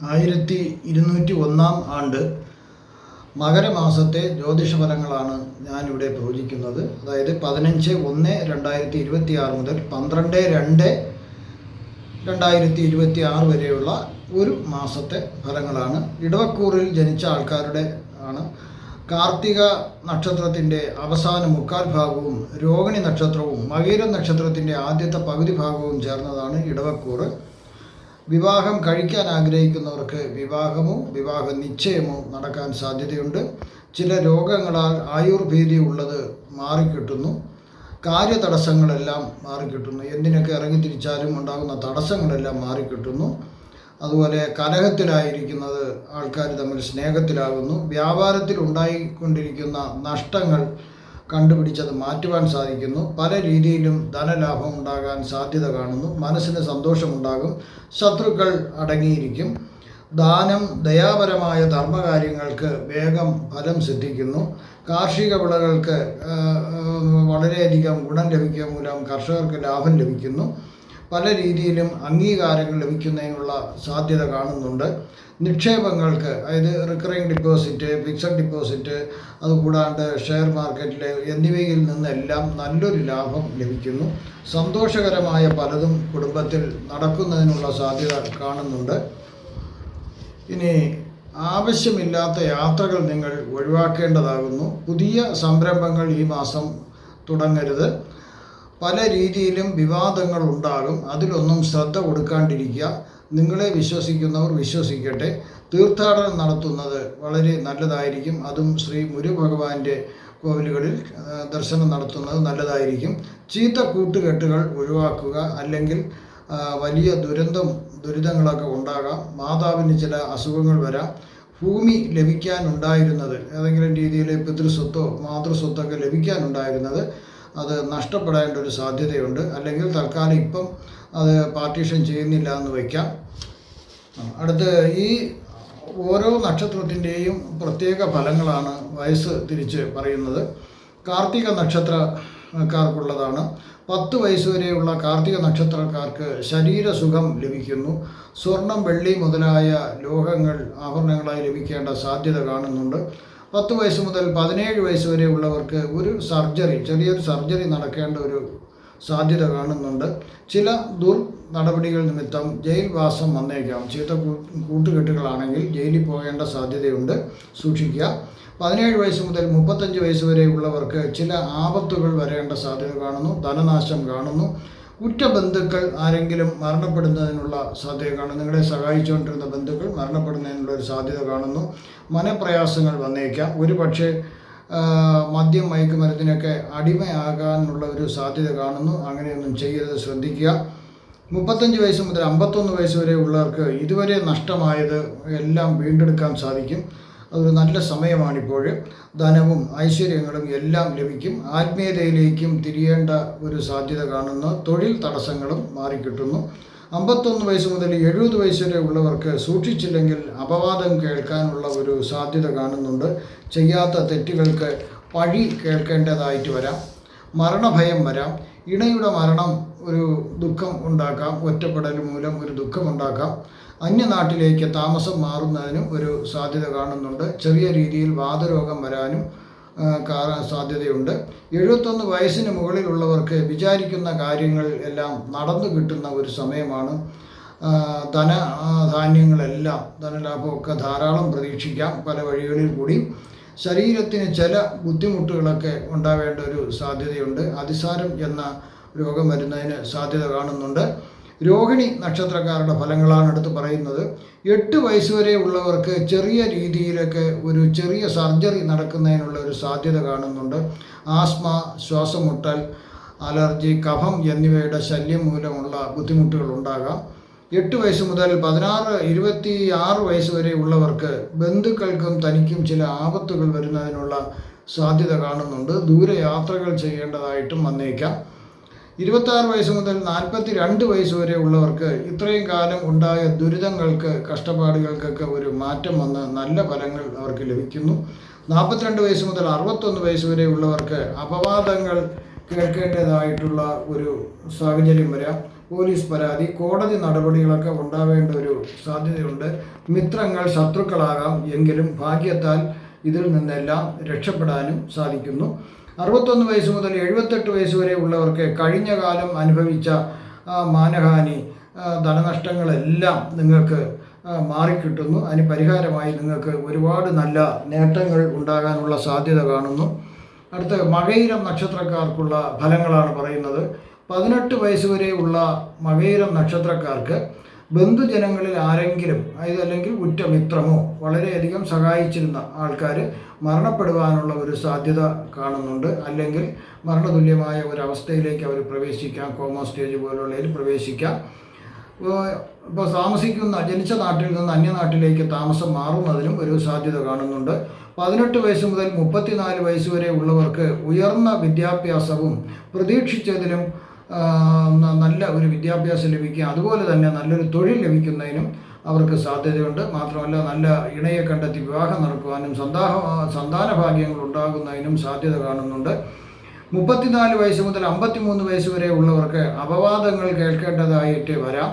1201 ആണ്ട് മകരമാസത്തെ ജ്യോതിഷഫലങ്ങളാണ് ഞാനിവിടെ പ്രവചിക്കുന്നത്. അതായത് 15/1/2026 മുതൽ 12/2/2026 വരെയുള്ള ഒരു മാസത്തെ ഫലങ്ങളാണ്. ഇടവക്കൂറിൽ ജനിച്ച ആൾക്കാരുടെ ആണ്. കാർത്തിക നക്ഷത്രത്തിൻ്റെ അവസാന മുക്കാൽ ഭാഗവും രോഹിണി നക്ഷത്രവും മകീരം നക്ഷത്രത്തിൻ്റെ ആദ്യത്തെ പകുതി ഭാഗവും ചേർന്നതാണ് ഇടവക്കൂറ്. വിവാഹം കഴിക്കാൻ ആഗ്രഹിക്കുന്നവർക്ക് വിവാഹമോ വിവാഹ നിശ്ചയമോ നടക്കാൻ സാധ്യതയുണ്ട്. ചില രോഗങ്ങളാൽ ആയുർഭീതി ഉള്ളത് മാറിക്കിട്ടുന്നു. കാര്യതടസ്സങ്ങളെല്ലാം മാറിക്കിട്ടുന്നു. എന്തിനൊക്കെ ഇറങ്ങിത്തിരിച്ചാലും ഉണ്ടാകുന്ന തടസ്സങ്ങളെല്ലാം മാറിക്കിട്ടുന്നു. അതുപോലെ കലഹത്തിലായിരിക്കുന്നത് ആൾക്കാർ തമ്മിൽ സ്നേഹത്തിലാകുന്നു. വ്യാപാരത്തിൽ ഉണ്ടായിക്കൊണ്ടിരിക്കുന്ന നഷ്ടങ്ങൾ കണ്ടുപിടിച്ചത് മാറ്റുവാൻ സാധിക്കുന്നു. പല രീതിയിലും ധനലാഭം ഉണ്ടാകാൻ സാധ്യത കാണുന്നു. മനസ്സിന് സന്തോഷമുണ്ടാകും. ശത്രുക്കൾ അടങ്ങിയിരിക്കും. ദാനം, ദയാപരമായ ധർമ്മകാര്യങ്ങൾക്ക് വേഗം ഫലം സിദ്ധിക്കുന്നു. കാർഷിക വിളകൾക്ക് വളരെയധികം ഗുണം ലഭിക്കുക മൂലം കർഷകർക്ക് ലാഭം ലഭിക്കുന്നു. പല രീതിയിലും അംഗീകാരങ്ങൾ ലഭിക്കുന്നതിനുള്ള സാധ്യത കാണുന്നുണ്ട്. നിക്ഷേപങ്ങൾക്ക്, അതായത് റിക്കറിംഗ് ഡിപ്പോസിറ്റ്, ഫിക്സഡ് ഡിപ്പോസിറ്റ്, അതുകൂടാണ്ട് ഷെയർ മാർക്കറ്റിൽ എന്നിവയിൽ നിന്നെല്ലാം നല്ലൊരു ലാഭം ലഭിക്കുന്നു. സന്തോഷകരമായ പലതും കുടുംബത്തിൽ നടക്കുന്നതിനുള്ള സാധ്യത കാണുന്നുണ്ട്. ഇനി ആവശ്യമില്ലാത്ത യാത്രകൾ നിങ്ങൾ ഒഴിവാക്കേണ്ടതാകുന്നു. പുതിയ സംരംഭങ്ങൾ ഈ മാസം തുടങ്ങരുത്. പല രീതിയിലും വിവാദങ്ങൾ ഉണ്ടാകും. അതിലൊന്നും ശ്രദ്ധ കൊടുക്കാണ്ടിരിക്കുക. നിങ്ങളെ വിശ്വസിക്കുന്നവർ വിശ്വസിക്കട്ടെ. തീർത്ഥാടനം നടത്തുന്നത് വളരെ നല്ലതായിരിക്കും. അതും ശ്രീ മുരുഭഗവാന്റെ കോവിലുകളിൽ ദർശനം നടത്തുന്നത് നല്ലതായിരിക്കും. ചീത്ത കൂട്ടുകെട്ടുകൾ ഒഴിവാക്കുക. അല്ലെങ്കിൽ വലിയ ദുരിതങ്ങളൊക്കെ ഉണ്ടാകാം. മാതാവിന് ചില അസുഖങ്ങൾ വരാം. ഭൂമി ലഭിക്കാനുണ്ടായിരുന്നത്, ഏതെങ്കിലും രീതിയിൽ പിതൃസ്വത്തോ മാതൃസ്വത്തൊക്കെ ലഭിക്കാനുണ്ടായിരുന്നത് അത് നഷ്ടപ്പെടേണ്ട ഒരു സാധ്യതയുണ്ട്. അല്ലെങ്കിൽ തൽക്കാലം ഇപ്പം അത് പാർട്ടീഷൻ ചെയ്യുന്നില്ല എന്ന് വയ്ക്കാം. അടുത്ത് ഈ ഓരോ നക്ഷത്രത്തിൻ്റെയും പ്രത്യേക ഫലങ്ങളാണ് വയസ്സ് തിരിച്ച് പറയുന്നത്. കാർത്തിക നക്ഷത്രക്കാർക്കുള്ളതാണ്. 10 വയസ്സ് വരെയുള്ള കാർത്തിക നക്ഷത്രക്കാർക്ക് ശരീരസുഖം ലഭിക്കുന്നു. സ്വർണം, വെള്ളി മുതലായ ലോഹങ്ങൾ ആഭരണങ്ങളായി ലഭിക്കേണ്ട സാധ്യത കാണുന്നുണ്ട്. 10 വയസ്സ് മുതൽ 17 വയസ്സ് വരെ ഉള്ളവർക്ക് ഒരു ചെറിയൊരു സർജറി നടക്കേണ്ട ഒരു സാധ്യത കാണുന്നുണ്ട്. ചില നടപടികൾ നിമിത്തം ജയിൽവാസം വന്നേക്കാം. ചീത്ത കൂട്ടുകെട്ടുകളാണെങ്കിൽ ജയിലിൽ പോകേണ്ട സാധ്യതയുണ്ട്, സൂക്ഷിക്കുക. 17 വയസ്സ് മുതൽ 35 വയസ്സ് വരെ ഉള്ളവർക്ക് ചില ആപത്തുകൾ വരേണ്ട സാധ്യത കാണുന്നു. ധനനാശം കാണുന്നു. ഉറ്റ ബന്ധുക്കൾ ആരെങ്കിലും മരണപ്പെടുന്നതിനുള്ള സാധ്യത കാണുന്നു. നിങ്ങളെ സഹായിച്ചുകൊണ്ടിരുന്ന ബന്ധുക്കൾ മരണപ്പെടുന്നതിനുള്ള ഒരു സാധ്യത കാണുന്നു. മനപ്രയാസങ്ങൾ വന്നേക്കാം. ഒരു പക്ഷേ മദ്യം, മയക്കുമരുന്നിനൊക്കെ അടിമയാകാനുള്ള ഒരു സാധ്യത കാണുന്നു. അങ്ങനെയൊന്നും ചെയ്യരുത്, ശ്രദ്ധിക്കുക. 35 വയസ്സ് മുതൽ 51 വയസ്സ് വരെ ഉള്ളവർക്ക് ഇതുവരെ നഷ്ടമായത് എല്ലാം വീണ്ടെടുക്കാൻ സാധിക്കും. അതൊരു നല്ല സമയമാണിപ്പോൾ. ധനവും ഐശ്വര്യങ്ങളും എല്ലാം ലഭിക്കും. ആത്മീയതയിലേക്കും തിരിയേണ്ട ഒരു സാധ്യത കാണുന്നു. തൊഴിൽ തടസ്സങ്ങളും മാറിക്കിട്ടുന്നു. 51 വയസ്സ് മുതൽ 70 വയസ്സ് വരെ ഉള്ളവർക്ക് സൂക്ഷിച്ചില്ലെങ്കിൽ അപവാദം കേൾക്കാനുള്ള ഒരു സാധ്യത കാണുന്നുണ്ട്. ചെയ്യാത്ത തെറ്റുകൾക്ക് പഴി കേൾക്കേണ്ടതായിട്ട് വരാം. മരണഭയം വരാം. ഇണയുടെ മരണം ഒരു ദുഃഖം ഉണ്ടാക്കാം. ഒറ്റപ്പെടൽ മൂലം ഒരു ദുഃഖമുണ്ടാക്കാം. അന്യനാട്ടിലേക്ക് താമസം മാറുന്നതിനും ഒരു സാധ്യത കാണുന്നുണ്ട്. ചെറിയ രീതിയിൽ വാതരോഗം വരാനും സാധ്യതയുണ്ട്. 71 വയസ്സിന് മുകളിലുള്ളവർക്ക് വിചാരിക്കുന്ന കാര്യങ്ങൾ എല്ലാം നടന്നു കിട്ടുന്ന ഒരു സമയമാണ്. ധാന്യങ്ങളെല്ലാം, ധനലാഭമൊക്കെ ധാരാളം പ്രതീക്ഷിക്കാം പല വഴികളിൽ കൂടി. ശരീരത്തിന് ചില ബുദ്ധിമുട്ടുകളൊക്കെ ഉണ്ടാവേണ്ട ഒരു സാധ്യതയുണ്ട്. അതിസാരം എന്ന രോഗം വരുന്നതിന് സാധ്യത കാണുന്നുണ്ട്. രോഹിണി നക്ഷത്രക്കാരുടെ ഫലങ്ങളാണ് എടുത്ത് പറയുന്നത്. 8 വയസ്സ് വരെ ഉള്ളവർക്ക് ചെറിയ രീതിയിലൊക്കെ ഒരു ചെറിയ സർജറി നടക്കുന്നതിനുള്ള ഒരു സാധ്യത കാണുന്നുണ്ട്. ആസ്മ, ശ്വാസമുട്ടൽ, അലർജി, കഫം എന്നിവയുടെ ശല്യം മൂലമുള്ള ബുദ്ധിമുട്ടുകൾ ഉണ്ടാകാം. 8 വയസ്സ് മുതൽ 26 വയസ്സ് വരെ ഉള്ളവർക്ക് ബന്ധുക്കൾക്കും തനിക്കും ചില ആപത്തുകൾ വരുന്നതിനുള്ള സാധ്യത കാണുന്നുണ്ട്. ദൂരയാത്രകൾ ചെയ്യേണ്ടതായിട്ടും വന്നേക്കാം. 26 വയസ്സ് മുതൽ 42 വയസ്സ് വരെ ഉള്ളവർക്ക് ഇത്രയും കാലം ഉണ്ടായ ദുരിതങ്ങൾക്ക്, കഷ്ടപ്പാടുകൾക്കൊക്കെ ഒരു മാറ്റം വന്ന് നല്ല ഫലങ്ങൾ അവർക്ക് ലഭിക്കുന്നു. 42 വയസ്സ് മുതൽ 61 വയസ്സ് വരെ ഉള്ളവർക്ക് അപവാദങ്ങൾ കേൾക്കേണ്ടതായിട്ടുള്ള ഒരു സാഹചര്യം വരാം. പോലീസ് പരാതി, കോടതി നടപടികളൊക്കെ ഉണ്ടാവേണ്ട ഒരു സാധ്യതയുണ്ട്. മിത്രങ്ങൾ ശത്രുക്കളാകാം, എങ്കിലും ഭാഗ്യത്താൽ ഇതിൽ നിന്നെല്ലാം രക്ഷപ്പെടാനും സാധിക്കുന്നു. 61 വയസ്സ് മുതൽ 78 വയസ്സ് വരെ ഉള്ളവർക്ക് കഴിഞ്ഞ കാലം അനുഭവിച്ച മാനഹാനി, ധനനഷ്ടങ്ങളെല്ലാം നിങ്ങൾക്ക് മാറിക്കിട്ടുന്നു. അതിന് പരിഹാരമായി നിങ്ങൾക്ക് ഒരുപാട് നല്ല നേട്ടങ്ങൾ ഉണ്ടാകാനുള്ള സാധ്യത കാണുന്നു. അടുത്ത മകയിരം നക്ഷത്രക്കാർക്കുള്ള ഫലങ്ങളാണ് പറയുന്നത്. 18 വയസ്സ് വരെയുള്ള മകയിരം നക്ഷത്രക്കാർക്ക് ബന്ധുജനങ്ങളിൽ ആരെങ്കിലും, അല്ലെങ്കിൽ ഉറ്റമിത്രമോ വളരെയധികം സഹായിച്ചിരുന്ന ആൾക്കാർ മരണപ്പെടുവാനുള്ള ഒരു സാധ്യത കാണുന്നുണ്ട്. അല്ലെങ്കിൽ മരണതുല്യമായ ഒരവസ്ഥയിലേക്ക് അവർ പ്രവേശിക്കാം, കോമ സ്റ്റേജ് പോലുള്ളതിൽ പ്രവേശിക്കാം. ഇപ്പോൾ ജനിച്ച നാട്ടിൽ നിന്ന് അന്യനാട്ടിലേക്ക് താമസം മാറുന്നതിനും ഒരു സാധ്യത കാണുന്നുണ്ട്. 18 വയസ്സ് മുതൽ 34 വയസ്സ് വരെ ഉള്ളവർക്ക് ഉയർന്ന വിദ്യാഭ്യാസവും പ്രതീക്ഷിച്ചതിലും നല്ല ഒരു വിദ്യാഭ്യാസം ലഭിക്കുക, അതുപോലെ തന്നെ നല്ലൊരു തൊഴിൽ ലഭിക്കുന്നതിനും അവർക്ക് സാധ്യതയുണ്ട്. മാത്രമല്ല നല്ല ഇണയെ കണ്ടെത്തി വിവാഹം നടക്കുവാനും സന്താന ഭാഗ്യങ്ങൾ ഉണ്ടാകുന്നതിനും സാധ്യത കാണുന്നുണ്ട്. 34 വയസ്സ് മുതൽ 53 വയസ്സ് വരെ ഉള്ളവർക്ക് അപവാദങ്ങൾ കേൾക്കേണ്ടതായിട്ട് വരാം.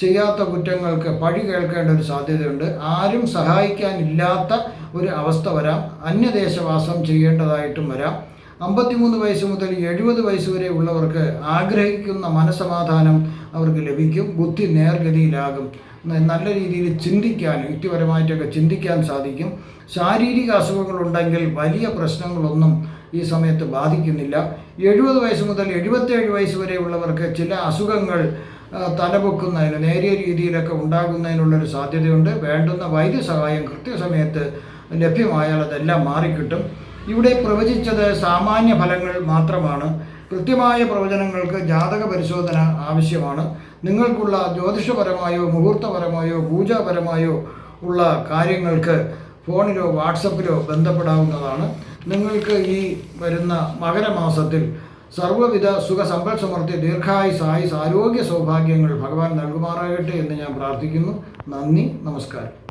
ചെയ്യാത്ത കുറ്റങ്ങൾക്ക് പഴി കേൾക്കേണ്ട ഒരു സാധ്യതയുണ്ട്. ആരും സഹായിക്കാനില്ലാത്ത ഒരു അവസ്ഥ വരാം. അന്യദേശവാസം ചെയ്യേണ്ടതായിട്ടും വരാം. 53 വയസ്സ് മുതൽ 70 വയസ്സ് വരെ ഉള്ളവർക്ക് ആഗ്രഹിക്കുന്ന മനസമാധാനം അവർക്ക് ലഭിക്കും. ബുദ്ധി നേർഗതിയിലാകും. നല്ല രീതിയിൽ ചിന്തിക്കാൻ, യുക്തിപരമായിട്ടൊക്കെ ചിന്തിക്കാൻ സാധിക്കും. ശാരീരിക അസുഖങ്ങളുണ്ടെങ്കിൽ വലിയ പ്രശ്നങ്ങളൊന്നും ഈ സമയത്ത് ബാധിക്കുന്നില്ല. 70 വയസ്സ് മുതൽ 77 വയസ്സ് വരെ ഉള്ളവർക്ക് ചില അസുഖങ്ങൾ തലപൊക്കുന്നതിന്, നേരിയ രീതിയിലൊക്കെ ഉണ്ടാകുന്നതിനുള്ളൊരു സാധ്യതയുണ്ട്. വേണ്ടുന്ന വൈദ്യസഹായം കൃത്യസമയത്ത് ലഭ്യമായാൽ അതെല്ലാം മാറിക്കിട്ടും. ഇവിടെ പ്രവചിച്ചത് സാമാന്യ ഫലങ്ങൾ മാത്രമാണ്. കൃത്യമായ പ്രവചനങ്ങൾക്ക് ജാതക പരിശോധന ആവശ്യമാണ്. നിങ്ങൾക്കുള്ള ജ്യോതിഷപരമായോ മുഹൂർത്തപരമായോ പൂജാപരമായോ ഉള്ള കാര്യങ്ങൾക്ക് ഫോണിലോ വാട്സപ്പിലോ ബന്ധപ്പെടാവുന്നതാണ്. നിങ്ങൾക്ക് ഈ വരുന്ന മകരമാസത്തിൽ സർവ്വവിധ സുഖ സമ്പൽ സമൃദ്ധി, ദീർഘായുസ്, ആയുസ്, ആരോഗ്യ സൗഭാഗ്യങ്ങൾ ഭഗവാൻ നൽകുമാറാകട്ടെ എന്ന് ഞാൻ പ്രാർത്ഥിക്കുന്നു. നന്ദി, നമസ്കാരം.